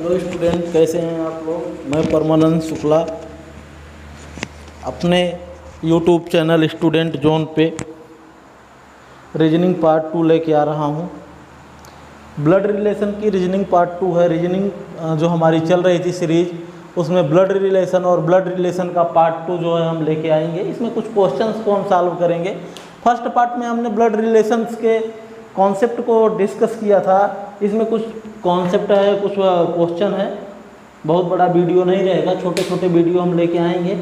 Hello student, कैसे हैं आप लोग। मैं परमानंद शुक्ला अपने यूट्यूब चैनल स्टूडेंट जोन पे रीजनिंग पार्ट 2 लेके आ रहा हूँ। ब्लड रिलेशन की रीजनिंग पार्ट 2 है। रीजनिंग जो हमारी चल रही थी सीरीज, उसमें ब्लड रिलेशन और ब्लड रिलेशन का पार्ट 2 जो है हम लेके आएंगे। इसमें कुछ क्वेश्चंस को हम सॉल्व करेंगे। फर्स्ट पार्ट में हमने ब्लड रिलेशंस के कॉन्सेप्ट को डिस्कस किया था। इसमें कुछ कॉन्सेप्ट है, कुछ क्वेश्चन है। बहुत बड़ा वीडियो नहीं रहेगा, छोटे छोटे वीडियो हम लेके आएंगे।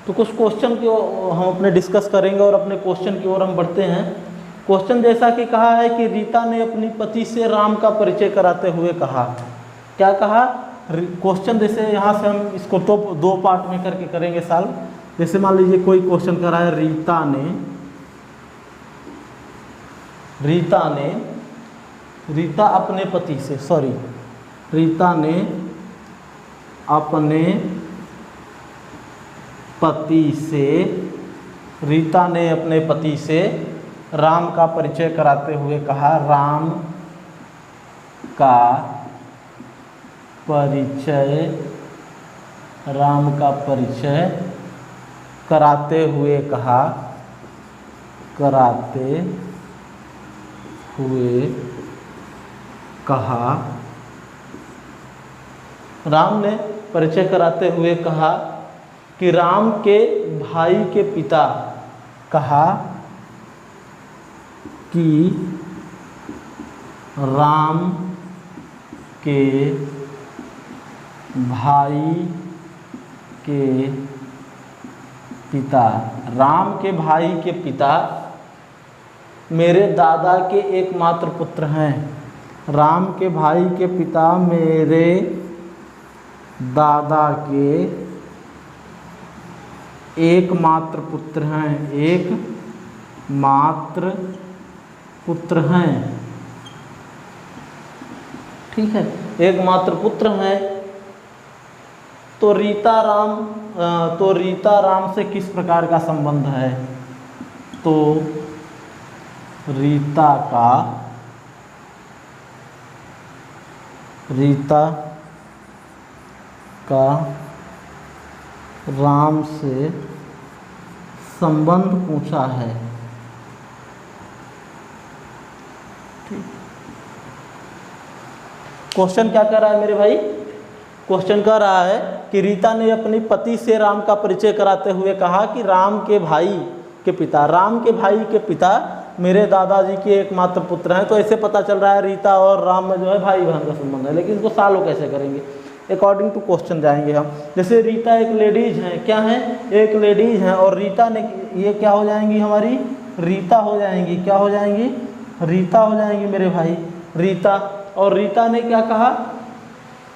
तो कुछ क्वेश्चन की हम अपने डिस्कस करेंगे और अपने क्वेश्चन की ओर हम बढ़ते हैं। क्वेश्चन जैसा कि कहा है कि रीता ने अपनी पति से राम का परिचय कराते हुए कहा। क्या कहा? क्वेश्चन जैसे यहाँ से हम इसको तो दो पार्ट में करके करेंगे सॉल्व। जैसे मान लीजिए कोई क्वेश्चन करा है, रीता अपने पति से, रीता ने अपने पति से राम का परिचय कराते हुए कहा। राम का परिचय कराते हुए कहा। राम ने परिचय कराते हुए कहा कि राम के भाई के पिता, राम के भाई के पिता मेरे दादा के एकमात्र पुत्र हैं। राम के भाई के पिता मेरे दादा के एकमात्र पुत्र हैं। ठीक है, एकमात्र पुत्र हैं। तो रीता राम से किस प्रकार का संबंध है? तो रीता का राम से संबंध पूछा है। क्वेश्चन क्या कर रहा है मेरे भाई? क्वेश्चन कह रहा है कि रीता ने अपनी पति से राम का परिचय कराते हुए कहा कि राम के भाई के पिता मेरे दादाजी के एकमात्र पुत्र हैं। तो ऐसे पता चल रहा है रीता और राम में जो है भाई बहन का संबंध है। लेकिन इसको सॉल्व कैसे करेंगे? अकॉर्डिंग टू क्वेश्चन जाएंगे हम। जैसे रीता एक लेडीज है, क्या है? एक लेडीज है। और रीता ने, ये क्या हो जाएंगी हमारी? रीता हो जाएंगी। क्या हो जाएंगी? रीता हो जाएंगी मेरे भाई, रीता। और रीता ने क्या कहा?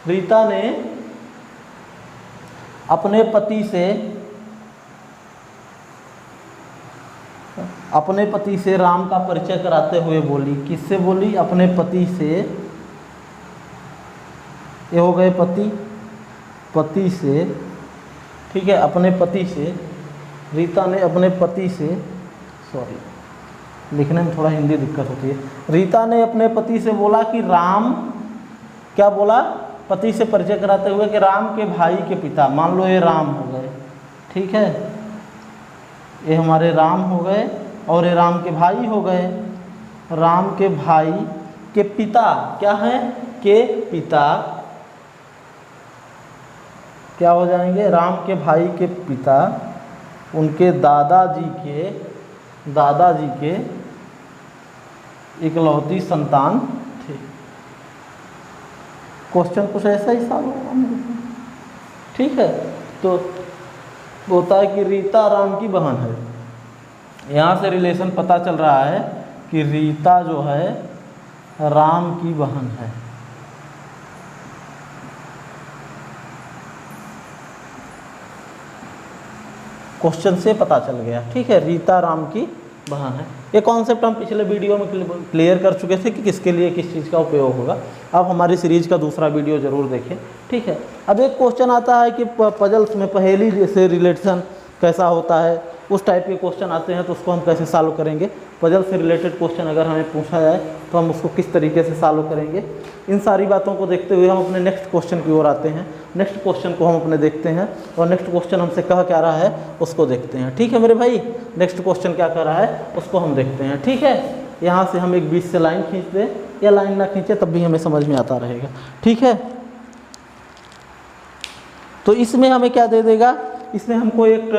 रीता ने अपने पति से राम का परिचय कराते हुए बोली। किससे बोली? अपने पति से। ये हो गए पति से। ठीक है, अपने पति से। रीता ने अपने पति से, लिखने में थोड़ा हिंदी दिक्कत होती है। रीता ने अपने पति से बोला कि राम, क्या बोला? पति से परिचय कराते हुए कि राम के भाई के पिता, मान लो ये राम हो गए। ठीक है, ये हमारे राम हो गए और ये राम के भाई हो गए। राम के भाई के पिता क्या है? के पिता क्या हो जाएंगे? राम के भाई के पिता उनके दादाजी के इकलौती संतान थे। क्वेश्चन कुछ ऐसा ही सॉल्व होगा। ठीक है, तो होता है कि रीता राम की बहन है। यहाँ से रिलेशन पता चल रहा है कि रीता जो है राम की बहन है। क्वेश्चन से पता चल गया। ठीक है, रीता राम की बहन है। ये कॉन्सेप्ट हम पिछले वीडियो में क्लियर कर चुके थे कि किसके लिए किस चीज़ का उपयोग होगा। अब हमारी सीरीज का दूसरा वीडियो ज़रूर देखें। ठीक है, अब एक क्वेश्चन आता है कि पजल्स में पहेली जैसे रिलेशन कैसा होता है। उस टाइप के क्वेश्चन आते हैं तो उसको हम कैसे सॉल्व करेंगे। पजल से रिलेटेड क्वेश्चन अगर हमें पूछा जाए तो हम उसको किस तरीके से सॉल्व करेंगे। इन सारी बातों को देखते हुए हम अपने नेक्स्ट क्वेश्चन की ओर आते हैं। नेक्स्ट क्वेश्चन को हम अपने देखते हैं और नेक्स्ट क्वेश्चन हमसे कह क्या रहा है उसको देखते हैं। ठीक है मेरे भाई, नेक्स्ट क्वेश्चन क्या कर रहा है उसको हम देखते हैं। ठीक है, यहाँ से हम एक बीच से लाइन खींच दें या लाइन ना खींचे तब भी हमें समझ में आता रहेगा। ठीक है, तो इसमें हमें क्या दे देगा, इसमें हमको एक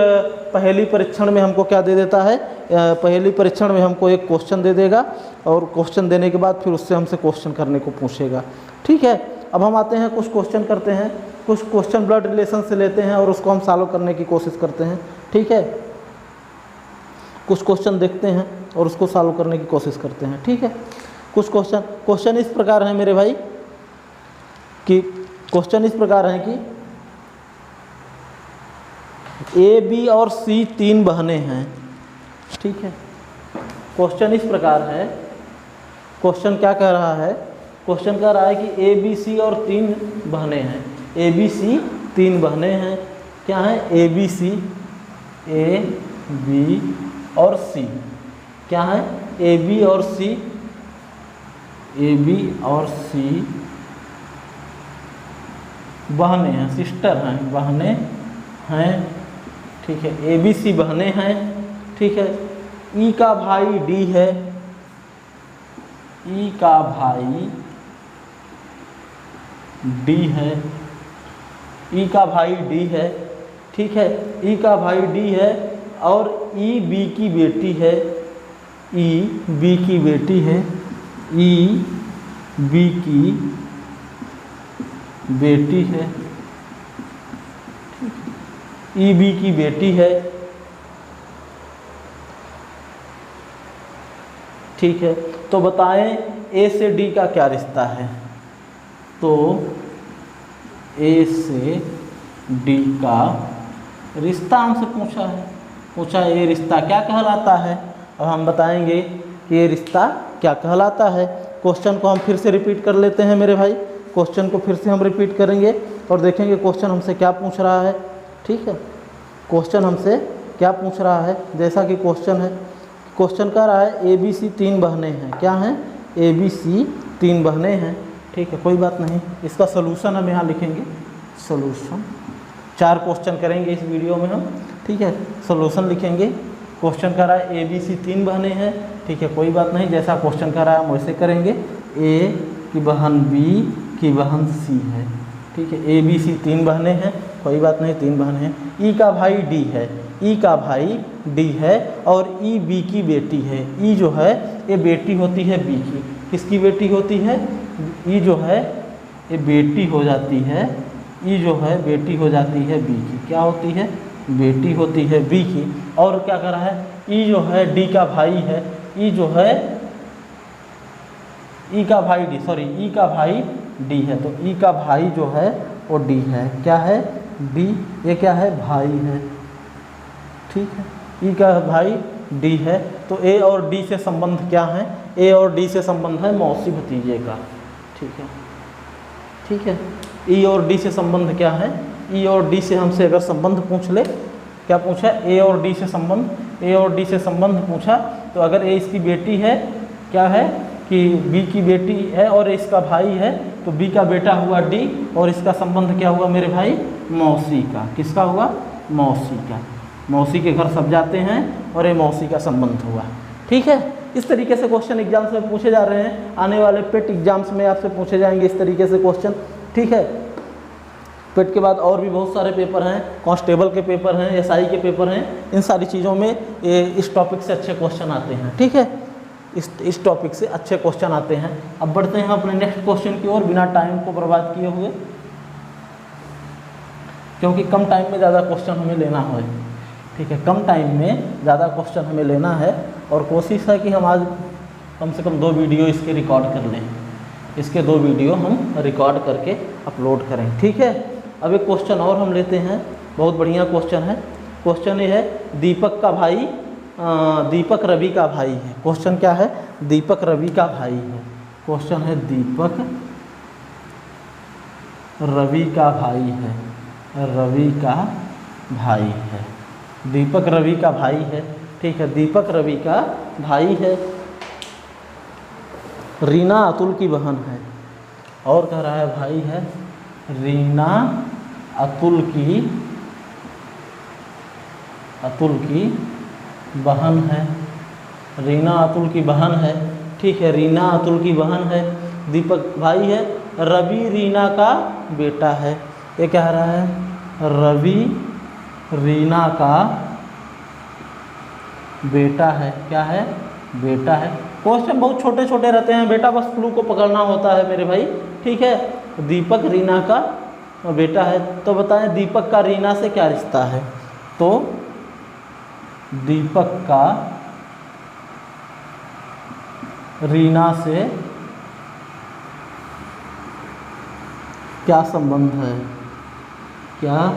पहेली परीक्षण में हमको क्या दे देता है, पहेली परीक्षण में हमको एक क्वेश्चन दे देगा और क्वेश्चन देने के बाद फिर उससे हमसे क्वेश्चन करने को पूछेगा। ठीक है, अब हम आते हैं कुछ क्वेश्चन करते हैं, कुछ क्वेश्चन ब्लड रिलेशन से लेते हैं और उसको हम सॉल्व करने की कोशिश करते हैं। ठीक है, कुछ क्वेश्चन देखते हैं और उसको सॉल्व करने की कोशिश करते हैं। ठीक है, कुछ क्वेश्चन इस प्रकार हैं मेरे भाई कि क्वेश्चन इस प्रकार हैं कि ए बी और सी 3 बहनें हैं। ठीक है, क्वेश्चन इस प्रकार है, क्वेश्चन क्या कह रहा है, क्वेश्चन कह रहा है कि ए बी सी और 3 बहनें हैं। ए बी सी 3 बहनें हैं, क्या हैं, A B C, A B और सी, क्या है, ए बी और सी, ए बी और सी बहनें हैं, सिस्टर हैं, बहनें हैं। ठीक है, ए बी सी बहनें हैं। ठीक है, ई का भाई डी है, ई का भाई डी है, ई का भाई डी है। ठीक है, ई का भाई डी है और ई बी की बेटी है, ई बी की बेटी है, ई बी की बेटी है, ई बी की बेटी है। ठीक है, तो बताएं ए से डी का क्या रिश्ता है। तो ए से डी का रिश्ता हमसे पूछा है, पूछा ये रिश्ता क्या कहलाता है। अब हम बताएंगे कि ये रिश्ता क्या कहलाता है। क्वेश्चन को हम फिर से रिपीट कर लेते हैं मेरे भाई, क्वेश्चन को फिर से हम रिपीट करेंगे और देखेंगे क्वेश्चन हमसे क्या पूछ रहा है। ठीक है, क्वेश्चन हमसे क्या पूछ रहा है, जैसा कि क्वेश्चन है, क्वेश्चन कह रहा है ए बी सी 3 बहनें हैं, क्या हैं, ए बी सी 3 बहनें हैं। ठीक है, कोई बात नहीं, इसका सोल्यूशन हम यहाँ लिखेंगे, सोल्यूशन। 4 क्वेश्चन करेंगे इस वीडियो में हम। ठीक है, सोल्यूशन लिखेंगे। क्वेश्चन कह रहा है ए बी सी 3 बहनें हैं। ठीक है, कोई बात नहीं, जैसा क्वेश्चन कह रहा है हम वैसे करेंगे। ए की बहन बी की बहन सी है। ठीक है, ए बी सी 3 बहनें हैं, कोई बात नहीं, 3 बहनें हैं। ई का भाई डी है, ई का भाई डी है और ई बी की बेटी है। ई जो है ये बेटी होती है बी की, किसकी बेटी होती है, ई जो है ये बेटी हो जाती है, ई जो है बेटी हो जाती है बी की, क्या होती है, बेटी होती है बी की। और क्या कर रहा है, ई जो है डी का भाई है, ई जो है ई का भाई डी, सॉरी ई का भाई डी है, तो ई का भाई जो है वो डी है, क्या है, डी, ये क्या है, भाई है। ठीक है, ई का भाई डी है, तो ए और डी से संबंध क्या है, ए और डी से संबंध है मौसी भतीजे का। ठीक है, ठीक है, ई और डी से संबंध क्या है, ई और डी से हमसे अगर संबंध पूछ ले, क्या पूछा, ए और डी से संबंध, ए और डी से संबंध पूछा, तो अगर ए इसकी बेटी है, क्या है कि बी की बेटी है और इसका भाई है, तो बी का बेटा हुआ डी और इसका संबंध क्या हुआ मेरे भाई, मौसी का, किसका हुआ, मौसी का। मौसी के घर सब जाते हैं और ये मौसी का संबंध हुआ। ठीक है, इस तरीके से क्वेश्चन एग्जाम्स में पूछे जा रहे हैं, आने वाले पेट एग्जाम्स में आपसे पूछे जाएंगे इस तरीके से क्वेश्चन। ठीक है, पेट के बाद और भी बहुत सारे पेपर हैं, कांस्टेबल के पेपर हैं, एसआई के पेपर हैं, इन सारी चीज़ों में ये इस टॉपिक से अच्छे क्वेश्चन आते हैं। ठीक है, इस टॉपिक से अच्छे क्वेश्चन आते हैं। अब बढ़ते हैं अपने नेक्स्ट क्वेश्चन की ओर बिना टाइम को बर्बाद किए हुए, क्योंकि कम टाइम में ज़्यादा क्वेश्चन हमें लेना है। ठीक है, कम टाइम में ज़्यादा क्वेश्चन हमें लेना है और कोशिश है कि हम आज कम से कम 2 वीडियो इसके रिकॉर्ड कर लें, इसके 2 वीडियो हम रिकॉर्ड करके अपलोड करें। ठीक है, अब एक क्वेश्चन और हम लेते हैं, बहुत बढ़िया क्वेश्चन है। क्वेश्चन ये है, दीपक का भाई दीपक रवि का भाई है। क्वेश्चन क्या है, दीपक रवि का भाई है। क्वेश्चन है दीपक रवि का भाई है, रवि का भाई है। दीपक रवि का भाई है, ठीक है, दीपक रवि का भाई है। रीना अतुल की बहन है, और कह रहा है भाई है, रीना अतुल की बहन है, रीना अतुल की बहन है, ठीक है, रीना अतुल की बहन है, दीपक भाई है, रवि रीना का बेटा है। ये कह रहा है रवि रीना का बेटा है, क्या है, बेटा है। क्वेश्चन बहुत छोटे छोटे रहते हैं बेटा, बस क्लू को पकड़ना होता है मेरे भाई, ठीक है। दीपक रीना का बेटा है, तो बताएं दीपक का रीना से क्या रिश्ता है। तो दीपक का रीना से क्या संबंध है, क्या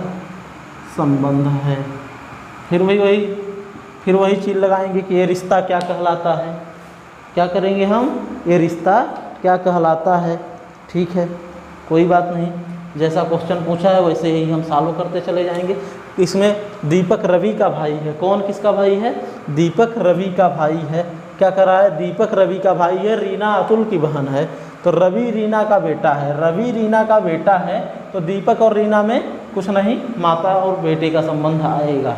संबंध है। फिर वही चीज़ लगाएंगे कि ये रिश्ता क्या कहलाता है, क्या करेंगे हम, ये रिश्ता क्या कहलाता है, ठीक है, कोई बात नहीं। जैसा क्वेश्चन पूछा है वैसे ही हम सॉल्व करते चले जाएंगे। इसमें दीपक रवि का भाई है, कौन किसका भाई है, दीपक रवि का भाई है। क्या कर रहा है, दीपक रवि का भाई है, रीना अतुल की बहन है, तो रवि रीना का बेटा है, रवि रीना का बेटा है, तो दीपक और रीना में कुछ नहीं, माता और बेटे का संबंध आएगा,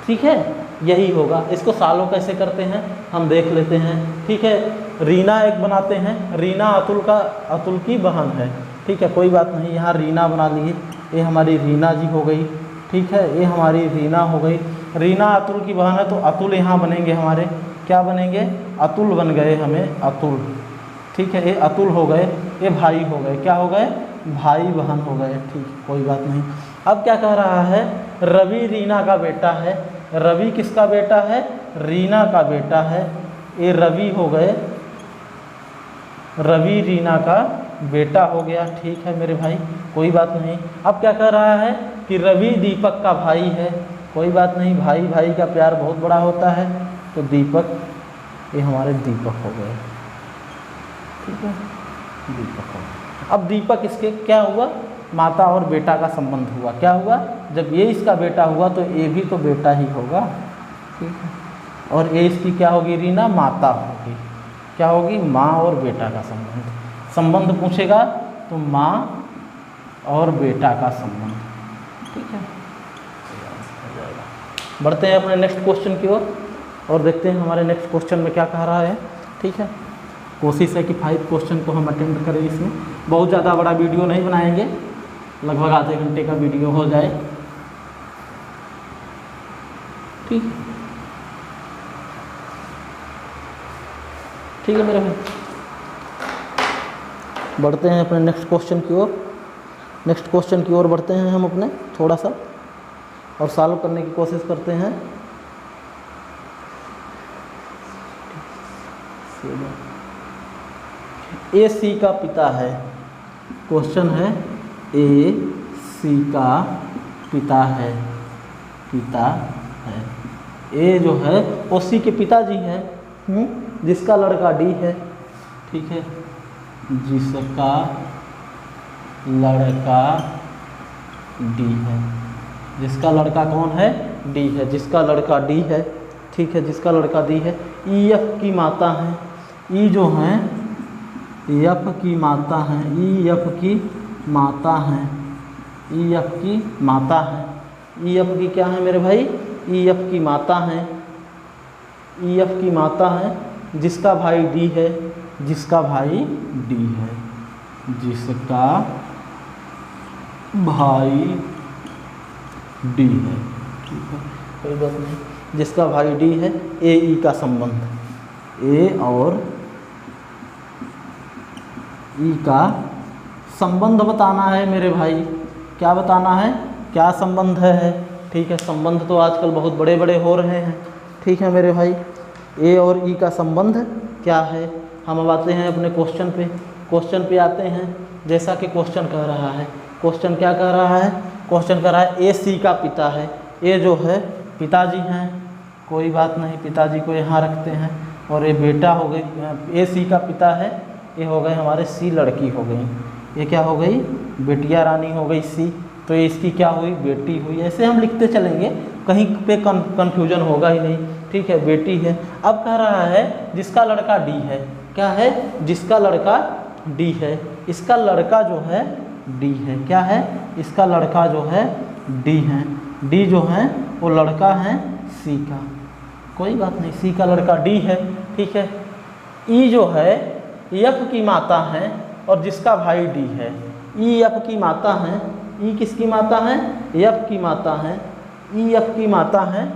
ठीक है, यही होगा। इसको सॉल्व कैसे करते हैं हम देख लेते हैं, ठीक है। रीना एक बनाते हैं, रीना अतुल की बहन है, ठीक है, कोई बात नहीं, यहाँ रीना बना लिए, ये हमारी रीना जी हो गई, ठीक है, ये हमारी रीना हो गई। रीना अतुल की बहन है तो अतुल यहाँ बनेंगे हमारे, क्या बनेंगे, अतुल बन गए हमें, अतुल, ठीक है, ये अतुल हो गए, ये भाई हो गए, क्या हो गए, भाई बहन हो गए, ठीक, कोई बात नहीं। अब क्या कह रहा है, रवि रीना का बेटा है, रवि किसका बेटा है, रीना का बेटा है, ये रवि हो गए, रवि रीना का बेटा हो गया, ठीक है मेरे भाई, कोई बात नहीं। अब क्या कह रहा है कि रवि दीपक का भाई है, कोई बात नहीं, भाई भाई का प्यार बहुत बड़ा होता है, तो दीपक, ये हमारे दीपक हो गए, ठीक है, दीपक हो गए। अब दीपक इसके क्या हुआ, माता और बेटा का संबंध हुआ, क्या हुआ, जब ये इसका बेटा हुआ तो ये भी तो बेटा ही होगा, ठीक है, और ये इसकी क्या होगी, रीना माता होगी, क्या होगी, माँ और बेटा का संबंध। संबंध पूछेगा तो माँ और बेटा का संबंध, ठीक है। बढ़ते हैं अपने नेक्स्ट क्वेश्चन की ओर और देखते हैं हमारे नेक्स्ट क्वेश्चन में क्या कह रहा है, ठीक है। कोशिश है कि 5 क्वेश्चन को हम अटेम्प्ट करें, इसमें बहुत ज़्यादा बड़ा वीडियो नहीं बनाएंगे, लगभग आधे घंटे का वीडियो हो जाए, ठीक है, ठीक है मेरे भाई। बढ़ते हैं अपने नेक्स्ट क्वेश्चन की ओर, नेक्स्ट क्वेश्चन की ओर बढ़ते हैं हम अपने थोड़ा सा और सॉल्व करने की कोशिश करते हैं। ए सी का पिता है, क्वेश्चन है ए सी का पिता है, पिता है, ए जो है ओ सी के पिताजी हैं, जिसका लड़का डी है, ठीक है, जिसका लड़का डी है, जिसका लड़का कौन है, डी है, जिसका लड़का डी है, ठीक है, जिसका लड़का डी है। ई एफ की माता हैं, ई जो हैं एफ की माता हैं, ई एफ की माता हैं, ई एफ की माता हैं, ई एफ की क्या है मेरे भाई, ई एफ की माता हैं, ई एफ की माता हैं, जिसका भाई डी है, जिसका भाई डी है, जिसका भाई डी है, ठीक है, कोई बात नहीं, जिसका भाई डी है। ए ई का संबंध, ए और ई का संबंध बताना है मेरे भाई, क्या बताना है, क्या संबंध है, ठीक है, संबंध तो आजकल बहुत बड़े बड़े हो रहे हैं, ठीक है मेरे भाई। ए और ई का संबंध क्या है, हम अब आते हैं अपने क्वेश्चन पे, क्वेश्चन पे आते हैं। जैसा कि क्वेश्चन कह रहा है, क्वेश्चन क्या कह रहा है, क्वेश्चन कह रहा है ए सी का पिता है, ए जो है पिताजी हैं, कोई बात नहीं, पिताजी को यहाँ रखते हैं, और ये बेटा हो गई, ए सी का पिता है, ये हो गए हमारे सी लड़की हो गई, ये क्या हो गई, बेटिया रानी हो गई सी, तो ये इसकी क्या हुई, बेटी हुई। ऐसे हम लिखते चलेंगे, कहीं पे कन्फ्यूजन होगा ही नहीं, ठीक है, बेटी है। अब कह रहा है जिसका लड़का डी है, क्या है, जिसका लड़का डी है, इसका लड़का जो है डी है, क्या है, इसका लड़का जो है डी है, डी जो है वो लड़का है सी का, कोई बात नहीं, सी का लड़का डी है, ठीक है। ई जो है एफ की माता है और जिसका भाई डी है, ई एफ की माता है, ई किसकी माता है, एफ की माता है, ई एफ की माता है,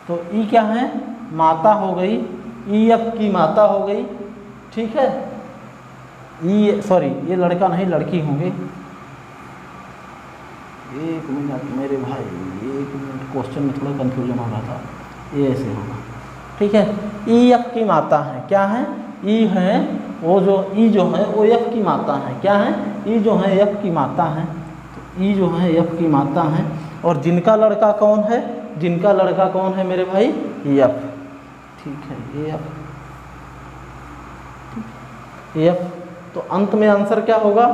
तो ई क्या है, माता हो गई, ई एफ की माता हो गई, ठीक है। ई सॉरी ये लड़का नहीं लड़की होंगे, एक मिनट मेरे भाई, एक मिनट, क्वेश्चन में थोड़ा कन्फ्यूजन हो रहा था, ये ऐसे होगा, ठीक है। ई एफ की माता है, क्या है, ई है वो जो ई जो है वो एफ की माता है, क्या है, ई जो है एफ की माता है, तो ई जो है एफ की माता है। और जिनका लड़का कौन है, जिनका लड़का कौन है मेरे भाई, एफ, ठीक है, एफ, एफ। तो अंत में आंसर क्या होगा,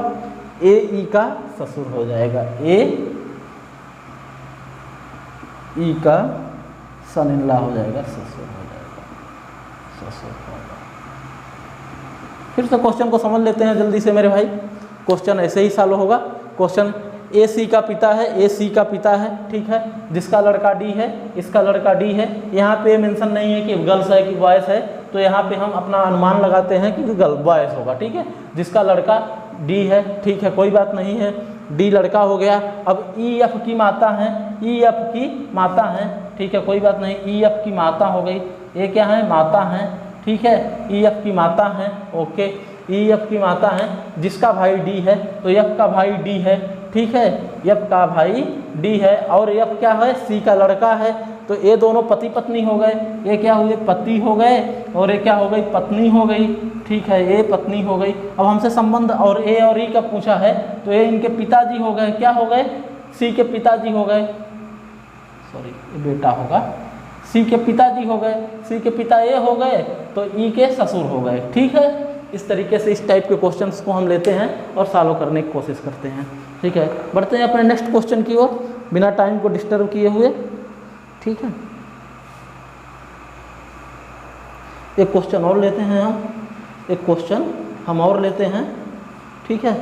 ए ई का ससुर हो जाएगा, ए ई का सन इन लॉ हो जाएगा, ससुर हो जाएगा, ससुर हो जाएगा। फिर से क्वेश्चन को समझ लेते हैं जल्दी से मेरे भाई, क्वेश्चन ऐसे ही सॉल्व होगा। क्वेश्चन ए सी का पिता है, ए सी का पिता है, ठीक है, जिसका लड़का डी है, इसका लड़का डी है। यहाँ पे मेंशन नहीं है कि गर्ल्स है कि बॉयज़ है, तो यहाँ पे हम अपना अनुमान लगाते हैं कि गर्ल बॉयज़ होगा, ठीक है। जिसका लड़का डी है, ठीक है, कोई बात नहीं है, डी लड़का हो गया। अब ई एफ की माता है, ई एफ की माता है, ठीक है, कोई बात नहीं, ई एफ की माता हो गई, ये क्या है, माता है, ठीक है, ई एफ की माता है, ओके, ई एफ की माता है। जिसका भाई डी है तो एफ का भाई डी है, ठीक है, एफ का भाई डी है, और एफ क्या है, सी का लड़का है, तो ये दोनों पति पत्नी हो गए, ये क्या हुए, पति हो गए, और ये क्या हो गई, पत्नी हो गई, ठीक है, ये पत्नी हो गई। अब हमसे संबंध और ए और ई का पूछा है, तो ये इनके पिताजी हो गए, क्या हो गए, सी के पिताजी हो गए, सॉरी ये बेटा होगा, सी के पिताजी हो गए, सी के पिता ए हो गए, तो ई के ससुर हो गए, ठीक है। इस तरीके से इस टाइप के क्वेश्चंस को हम लेते हैं और सॉल्व करने की कोशिश करते हैं, ठीक है। बढ़ते हैं अपने नेक्स्ट क्वेश्चन की ओर बिना टाइम को डिस्टर्ब किए हुए, ठीक है। एक क्वेश्चन और लेते हैं हम, एक क्वेश्चन हम और लेते हैं, ठीक है।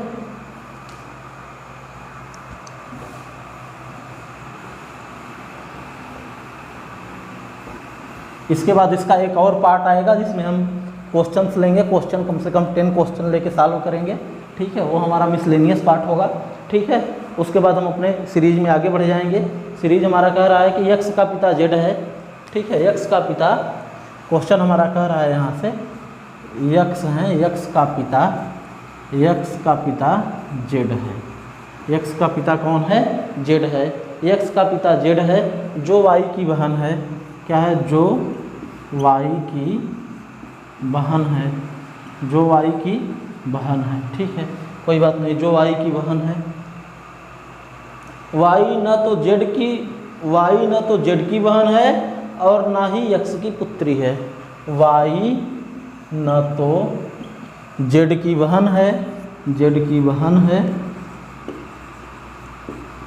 इसके बाद इसका एक और पार्ट आएगा जिसमें हम क्वेश्चंस लेंगे, क्वेश्चन कम से कम 10 क्वेश्चन लेके सॉल्व करेंगे, ठीक है, वो हमारा मिसलेनियस पार्ट होगा, ठीक है। उसके बाद हम अपने सीरीज में आगे बढ़ जाएंगे। सीरीज हमारा कह रहा है कि यक्स का पिता जेड है, ठीक है, यक्स का पिता, क्वेश्चन हमारा कह रहा है यहाँ से यक्स हैं, यक्स का पिता, यक्स का पिता जेड है, यक्स का पिता कौन है, जेड है, यक्स का पिता जेड है, जो वाई की बहन है, क्या है, जो वाई की बहन है, जो वाई की बहन है, ठीक है, कोई बात नहीं, जो वाई की बहन है। वाई न तो जेड की, वाई न तो जेड की बहन है और ना ही यक्स की पुत्री है, वाई न तो जेड की बहन है, जेड की बहन है,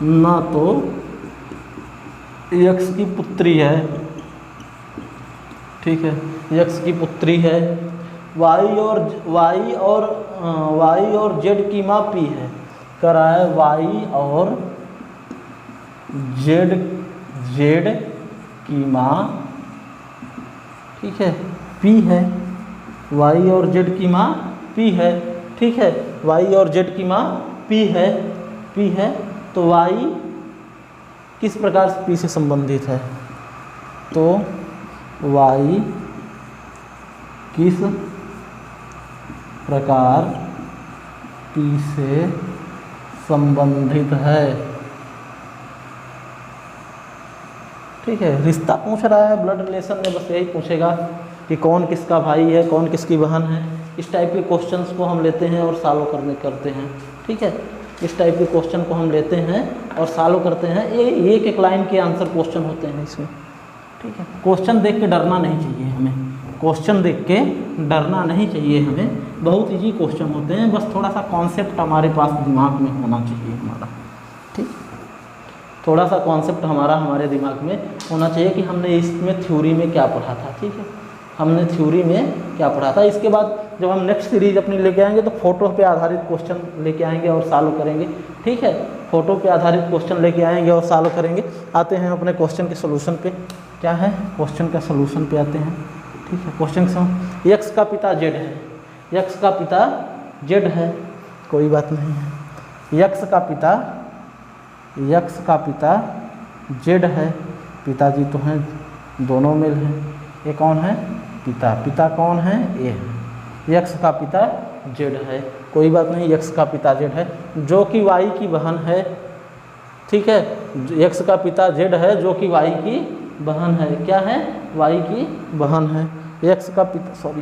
न तो यक्स की पुत्री है, ठीक है, यक्स की पुत्री है। वाई और जेड की माँ पी है, कह रहा है वाई और जेड की माँ, ठीक है, पी है, वाई और जेड की माँ पी है, ठीक है, वाई और जेड की माँ पी है, तो वाई किस प्रकार से पी से संबंधित है, तो वाई किस प्रकार पी से संबंधित है, ठीक है। रिश्ता पूछ रहा है, ब्लड रिलेशन में बस यही पूछेगा कि कौन किसका भाई है, कौन किसकी बहन है। इस टाइप के क्वेश्चंस को हम लेते हैं और सॉल्व करते हैं, ठीक है। इस टाइप के क्वेश्चन को हम लेते हैं और सॉल्व करते हैं। ये एक लाइन के आंसर क्वेश्चन होते हैं इसमें, ठीक है। क्वेश्चन देख के डरना नहीं चाहिए हमें, क्वेश्चन देख के डरना नहीं चाहिए हमें, बहुत इजी क्वेश्चन होते हैं, बस थोड़ा सा कॉन्सेप्ट हमारे पास दिमाग में होना चाहिए हमारा, ठीक। थोड़ा सा कॉन्सेप्ट हमारे दिमाग में होना चाहिए कि हमने इसमें थ्योरी में क्या पढ़ा था। ठीक है, हमने थ्योरी में क्या पढ़ा था। इसके बाद जब हम नेक्स्ट सीरीज अपनी लेके आएंगे तो फोटो पे आधारित क्वेश्चन लेके आएंगे और सॉल्व करेंगे। ठीक है, फोटो पे आधारित क्वेश्चन लेके आएंगे और सॉल्व करेंगे। आते हैं अपने क्वेश्चन के सोल्यूशन पे। क्या है, क्वेश्चन का सोल्यूशन पे आते हैं। ठीक है, क्वेश्चन से यक्स का पिता जेड है, यक्स का पिता जेड है, कोई बात नहीं है। यक्स का पिता जेड है, पिताजी तो हैं, दोनों मेल हैं। ये कौन है, पिता, पिता कौन है, ए है। यक्स का पिता जेड है, कोई बात नहीं, यक्स का पिता जेड है जो कि वाई की बहन है। ठीक है, यक्स का पिता जेड है जो कि वाई की बहन है। क्या है, वाई की बहन है। यक्स का पिता सॉरी,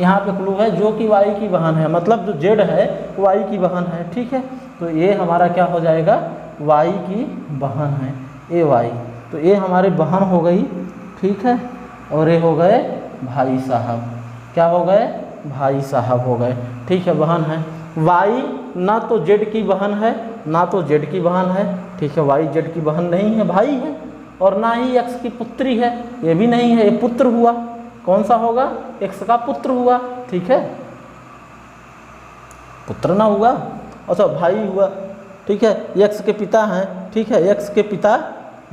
यहाँ पे क्लू है जो कि वाई की बहन है, मतलब जो जेड है वाई की बहन है। ठीक है, तो ये हमारा क्या हो जाएगा, वाई की बहन है, ए वाई। तो ये हमारे बहन हो गई। ठीक है, और ये हो गए भाई साहब। क्या हो गए, भाई साहब हो गए। ठीक है, बहन है। वाई ना तो जेड की बहन है ना तो जेड की बहन है। ठीक है, वाई जेड की बहन नहीं है, भाई है। और ना ही एक्स की पुत्री है, ये भी नहीं है, ये पुत्र हुआ। कौन सा होगा, एक्स का पुत्र हुआ। ठीक है, पुत्र ना हुआ, अच्छा भाई हुआ। ठीक है, एक्स के पिता हैं। ठीक है, एक्स के पिता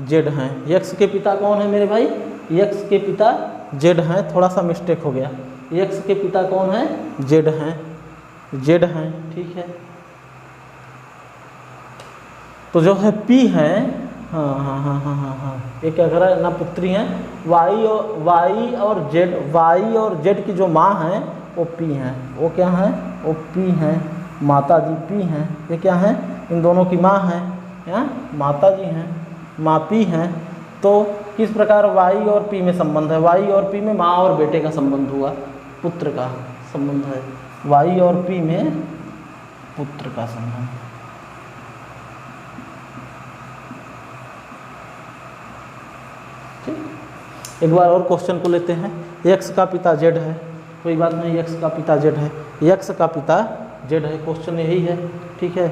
जेड हैं। एक्स के पिता कौन है मेरे भाई, एक्स के पिता जेड हैं। थोड़ा सा मिस्टेक हो गया, एक्स के पिता कौन है, जेड हैं, जेड हैं। ठीक है, तो जो है पी है, हाँ, ये क्या कर रहा है ना, पुत्री हैं। वाई और जेड की जो माँ हैं वो पी हैं। वो क्या हैं, वो पी हैं, माता जी पी हैं। ये क्या हैं, इन दोनों की माँ हैं, माता जी हैं, माँ पी हैं। तो किस प्रकार वाई और पी में संबंध है, वाई और पी में माँ और बेटे का संबंध हुआ, पुत्र का संबंध है। वाई और पी में पुत्र का संबंध। एक बार और क्वेश्चन को लेते हैं। एक्स का पिता जेड है, कोई बात नहीं, एक्स का पिता जेड है, एक्स का पिता जेड है, क्वेश्चन यही है। ठीक है,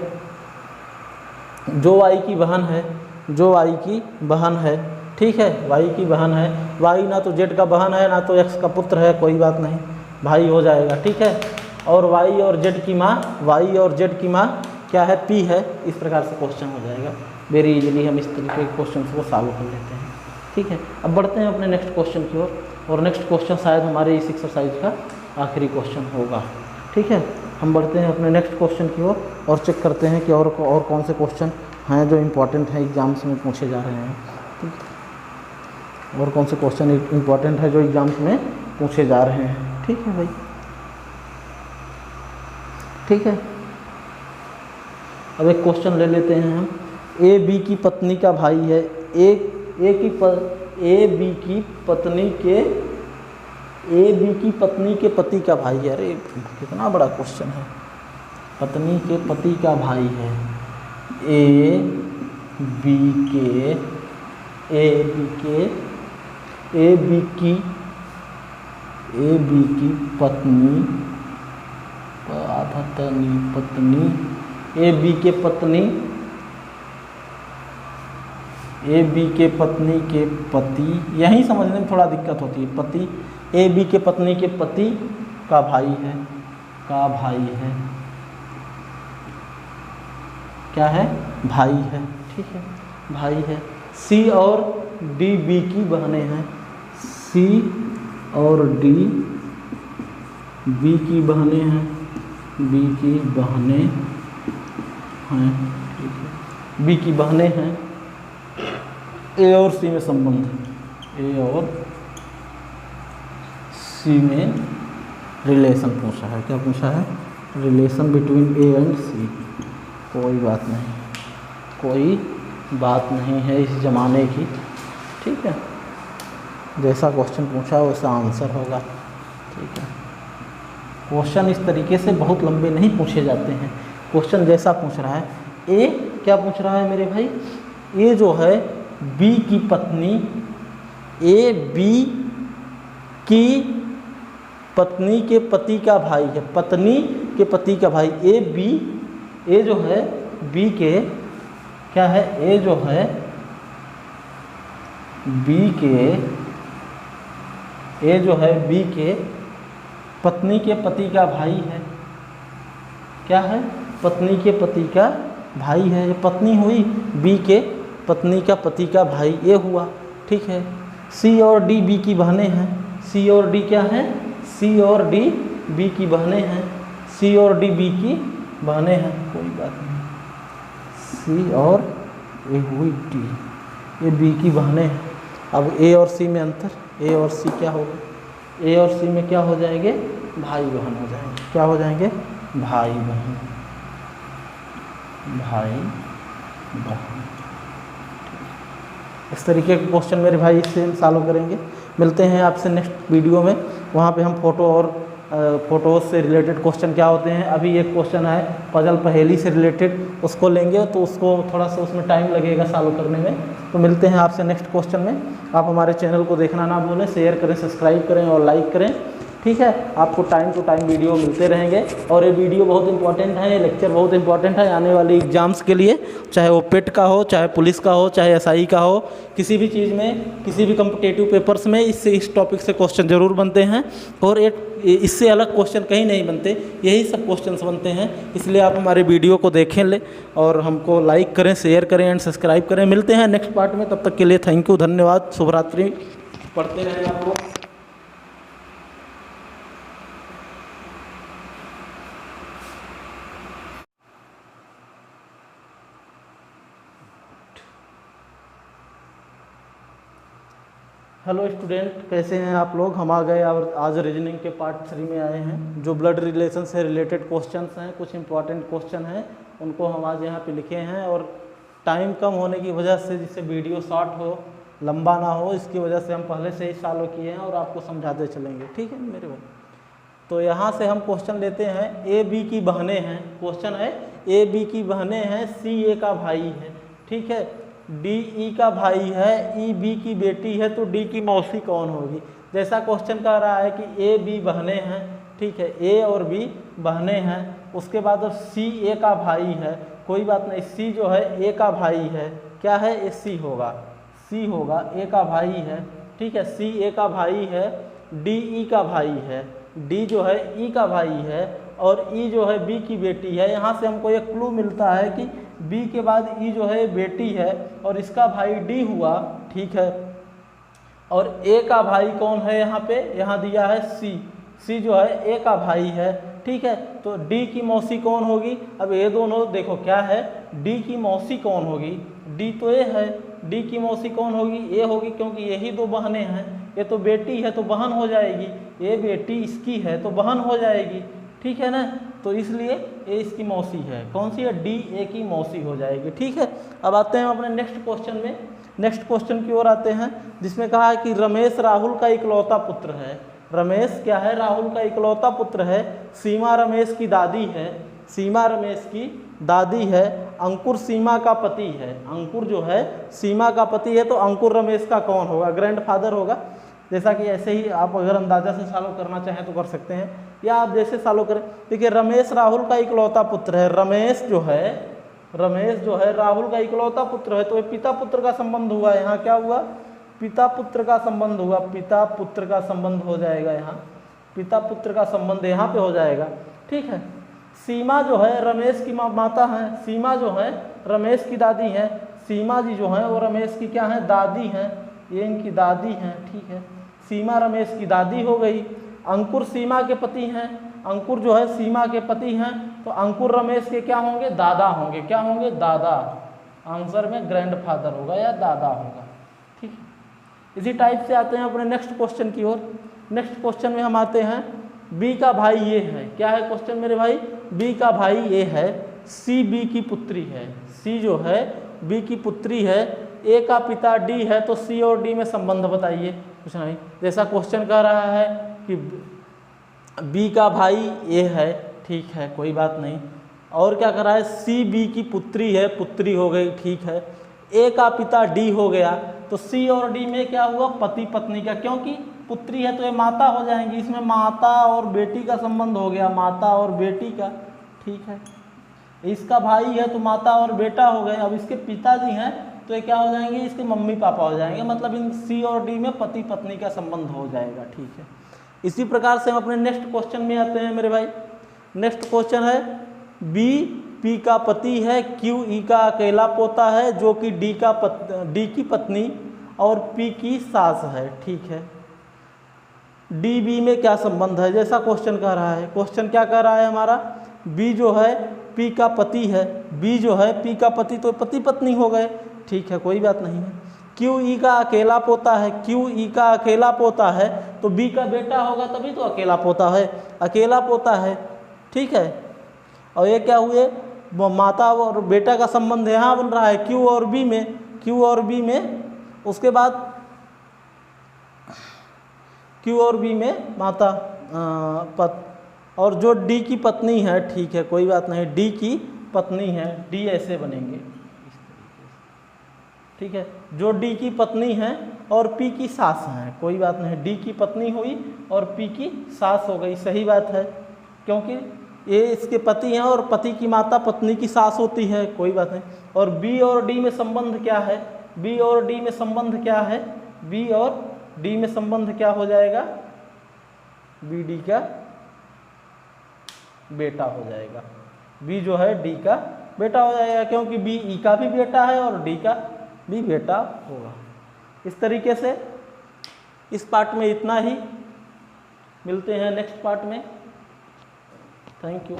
जो वाई की बहन है, जो वाई की बहन है। ठीक है, वाई की बहन है, वाई ना तो जेड का बहन है ना तो एक्स का पुत्र है, कोई बात नहीं, भाई हो जाएगा। ठीक है, और वाई और जेड की माँ, वाई और जेड की माँ क्या है, पी है। इस प्रकार से क्वेश्चन हो जाएगा वेरी इजीली। हम इस तरीके के क्वेश्चन को सॉल्व कर लेते हैं। ठीक है, अब बढ़ते हैं अपने नेक्स्ट क्वेश्चन की ओर, और नेक्स्ट क्वेश्चन शायद हमारे इस एक्सरसाइज का आखिरी क्वेश्चन होगा। ठीक है, हम बढ़ते हैं अपने नेक्स्ट क्वेश्चन की ओर और चेक करते हैं कि और कौन से क्वेश्चन हैं जो इम्पोर्टेंट हैं, एग्जाम्स में पूछे जा रहे हैं। ठीक है, और कौन से क्वेश्चन इम्पोर्टेंट है जो एग्जाम्स में पूछे जा रहे हैं। ठीक है भाई, ठीक है, अब एक क्वेश्चन ले लेते हैं हम। ए बी की पत्नी का भाई है, ए बी की पत्नी के पति का भाई है। अरे कितना बड़ा क्वेश्चन है, पत्नी के पति का भाई है। ए बी की पत्नी, ए बी के पत्नी के पति, यहीं समझने में थोड़ा दिक्कत होती है। पति, ए बी के पत्नी के पति का भाई है, क्या है, भाई है। ठीक है, भाई है। सी और डी बी की बहनें हैं, सी और डी बी की बहनें हैं, बी की बहनें हैं। ठीक है, बी की बहनें हैं। ए और सी में संबंध है, ए और सी में रिलेशन पूछा है। क्या पूछा है, रिलेशन बिटवीन ए एंड सी। कोई बात नहीं है इस ज़माने की। ठीक है, जैसा क्वेश्चन पूछा है वैसा आंसर होगा। ठीक है, क्वेश्चन इस तरीके से बहुत लंबे नहीं पूछे जाते हैं। क्वेश्चन जैसा पूछ रहा है, ए क्या पूछ रहा है मेरे भाई, ए जो है बी की पत्नी, ए बी की पत्नी के पति का भाई है, पत्नी के पति का भाई। ए जो है बी के क्या है, ए जो है बी के, ए जो है बी के पत्नी के पति का भाई है। क्या है, पत्नी के पति का भाई है। ये पत्नी हुई, बी के पत्नी का पति का भाई ये हुआ। ठीक है, सी और डी बी की बहनें हैं। सी और डी क्या है, सी और डी बी की बहनें हैं। सी और डी बी की बहनें हैं, कोई बात नहीं। सी और ए हुई डी, ये बी की बहनें हैं। अब ए और सी में अंतर, ए और सी क्या होगा, ए और सी में क्या हो जाएंगे, भाई बहन हो जाएंगे। क्या हो जाएंगे, भाई बहन, भाई बहन। इस तरीके के क्वेश्चन मेरे भाई इससे सॉल्व करेंगे। मिलते हैं आपसे नेक्स्ट वीडियो में, वहाँ पे हम फोटो और फोटोज़ से रिलेटेड क्वेश्चन क्या होते हैं। अभी एक क्वेश्चन है पजल पहेली से रिलेटेड, उसको लेंगे तो उसको थोड़ा सा उसमें टाइम लगेगा सॉल्व करने में। तो मिलते हैं आपसे नेक्स्ट क्वेश्चन में। आप हमारे चैनल को देखना ना भूलें, शेयर करें, सब्सक्राइब करें और लाइक करें। ठीक है, आपको टाइम टू टाइम वीडियो मिलते रहेंगे। और ये वीडियो बहुत इंपॉर्टेंट है, ये लेक्चर बहुत इंपॉर्टेंट है आने वाली एग्जाम्स के लिए, चाहे वो पेट का हो, चाहे पुलिस का हो, चाहे एसआई का हो, किसी भी चीज़ में, किसी भी कम्पिटेटिव पेपर्स में इस टॉपिक से क्वेश्चन जरूर बनते हैं। और एक इससे अलग क्वेश्चन कहीं नहीं बनते, यही सब क्वेश्चंस बनते हैं। इसलिए आप हमारे वीडियो को देखें ले और हमको लाइक करें, शेयर करें एंड सब्सक्राइब करें। मिलते हैं नेक्स्ट पार्ट में, तब तक के लिए थैंक यू, धन्यवाद, शुभरात्रि। पढ़ते रहें आप लोग। हेलो स्टूडेंट, कैसे हैं आप लोग। हम आ गए और आज रीजनिंग के पार्ट 3 में आए हैं। जो ब्लड रिलेशन से रिलेटेड क्वेश्चंस हैं, कुछ इंपॉर्टेंट क्वेश्चन हैं, उनको हम आज यहाँ पे लिखे हैं। और टाइम कम होने की वजह से, जिससे वीडियो शॉर्ट हो, लंबा ना हो, इसकी वजह से हम पहले से ही सॉल्व किए हैं और आपको समझाते चलेंगे। ठीक है मेरे भाई। तो यहाँ से हम क्वेश्चन लेते हैं, ए बी की बहनें हैं। क्वेश्चन है ए बी की बहनें हैं, सी ए का भाई है। ठीक है, डी ई का भाई है, ई बी की बेटी है, तो डी की मौसी कौन होगी। जैसा क्वेश्चन कह रहा है कि ए बी बहनें हैं, ठीक है, ए और बी बहनें हैं। उसके बाद सी ए का भाई है, कोई बात नहीं, सी जो है ए का भाई है। क्या है, ए सी होगा, सी होगा, ए का भाई है। ठीक है, सी ए का भाई है, डी ई का भाई है, डी जो है ई का भाई है, और ई जो है बी की बेटी है। यहाँ से हमको एक क्लू मिलता है कि बी के बाद ई जो है बेटी है और इसका भाई डी हुआ। ठीक है, और ए का भाई कौन है, यहाँ पे यहाँ दिया है सी, सी जो है ए का भाई है। ठीक है, तो डी की मौसी कौन होगी। अब ये दोनों देखो क्या है, डी की मौसी कौन होगी, डी तो ए है, डी की मौसी कौन होगी, ए होगी, क्योंकि यही दो बहनें हैं। ये तो बेटी है तो बहन हो जाएगी, ये बेटी इसकी है तो बहन हो जाएगी। ठीक है ना, तो इसलिए ए इसकी मौसी है। कौन सी है, डी ए की मौसी हो जाएगी। ठीक है, अब आते हैं अपने नेक्स्ट क्वेश्चन में। नेक्स्ट क्वेश्चन की ओर आते हैं, जिसमें कहा है कि रमेश राहुल का इकलौता पुत्र है। रमेश क्या है, राहुल का इकलौता पुत्र है। सीमा रमेश की दादी है, सीमा रमेश की दादी है। अंकुर सीमा का पति है, अंकुर जो है सीमा का पति है, तो अंकुर रमेश का कौन होगा, ग्रैंडफादर होगा। जैसा कि ऐसे ही आप अगर अंदाजा से सॉल्व करना चाहें तो कर सकते हैं, या आप जैसे सॉल्व करें। देखिए, रमेश राहुल का इकलौता पुत्र है। रमेश जो है राहुल का इकलौता पुत्र है, तो ये पिता पुत्र का संबंध हुआ। यहाँ क्या हुआ, पिता पुत्र का संबंध हुआ, पिता पुत्र का संबंध हो जाएगा। यहाँ पिता पुत्र का संबंध यहाँ पे हो जाएगा। ठीक है, सीमा जो है रमेश की माता है, सीमा जो है रमेश की दादी है। सीमा जी जो है वो रमेश की क्या है, दादी हैं, ये इनकी दादी हैं। ठीक है, सीमा रमेश की दादी हो गई। अंकुर सीमा के पति हैं, अंकुर जो है सीमा के पति हैं, तो अंकुर रमेश के क्या होंगे, दादा होंगे। क्या होंगे, दादा। आंसर में ग्रैंडफादर होगा या दादा होगा। ठीक है, इसी टाइप से आते हैं अपने नेक्स्ट क्वेश्चन की ओर। नेक्स्ट क्वेश्चन में हम आते हैं, बी का भाई ये है। क्या है क्वेश्चन मेरे भाई, बी का भाई ये है, सी बी की पुत्री है। सी जो है बी की पुत्री है, ए का पिता डी है, तो सी और डी में संबंध बताइए। कुछ नहीं, जैसा क्वेश्चन कह रहा है कि बी का भाई ए है, ठीक है, कोई बात नहीं। और क्या कर रहा है, सी बी की पुत्री है, पुत्री हो गई, ठीक है। ए का पिता डी हो गया, तो सी और डी में क्या हुआ, पति पत्नी का, क्योंकि पुत्री है तो ये माता हो जाएंगी। इसमें माता और बेटी का संबंध हो गया, माता और बेटी का। ठीक है, इसका भाई है तो माता और बेटा हो गए। अब इसके पिताजी हैं तो ये क्या हो जाएंगे, इसके मम्मी पापा हो जाएंगे, मतलब इन सी और डी में पति पत्नी का संबंध हो जाएगा। ठीक है, इसी प्रकार से हम अपने नेक्स्ट क्वेश्चन में आते हैं मेरे भाई। नेक्स्ट क्वेश्चन है बी पी का पति है, क्यू ई का अकेला पोता है जो कि डी की पत्नी और पी की सास है। ठीक है, डी बी में क्या संबंध है, जैसा क्वेश्चन कह रहा है। क्वेश्चन क्या कह रहा है हमारा, बी जो है पी का पति है, बी जो है पी का पति तो पति पत्नी हो गए। ठीक है, कोई बात नहीं है। क्यू ई का अकेला पोता है, क्यू ई का अकेला पोता है तो बी का बेटा होगा तभी तो अकेला पोता है, अकेला पोता है। ठीक है, और ये क्या हुए, माता और बेटा का संबंध यहाँ बन रहा है क्यू और बी में, क्यू और बी में। उसके बाद क्यू और बी में माता और जो डी की पत्नी है, ठीक है कोई बात नहीं, डी की पत्नी है, डी ऐसे बनेंगे इस तरीके से। ठीक है, जो डी की पत्नी है और पी की सास हैं, कोई बात नहीं, डी की पत्नी हुई और पी की सास हो गई, सही बात है, क्योंकि ये इसके पति हैं और पति की माता पत्नी की सास होती है, कोई बात नहीं। और बी और डी में संबंध क्या है, बी और डी में संबंध क्या है, बी और डी में संबंध क्या हो जाएगा, बी डी का बेटा हो जाएगा, बी जो है डी का बेटा हो जाएगा, क्योंकि बी ई का भी बेटा है और डी का भी बेटा होगा। इस तरीके से इस पार्ट में इतना ही, मिलते हैं नेक्स्ट पार्ट में। Thank you.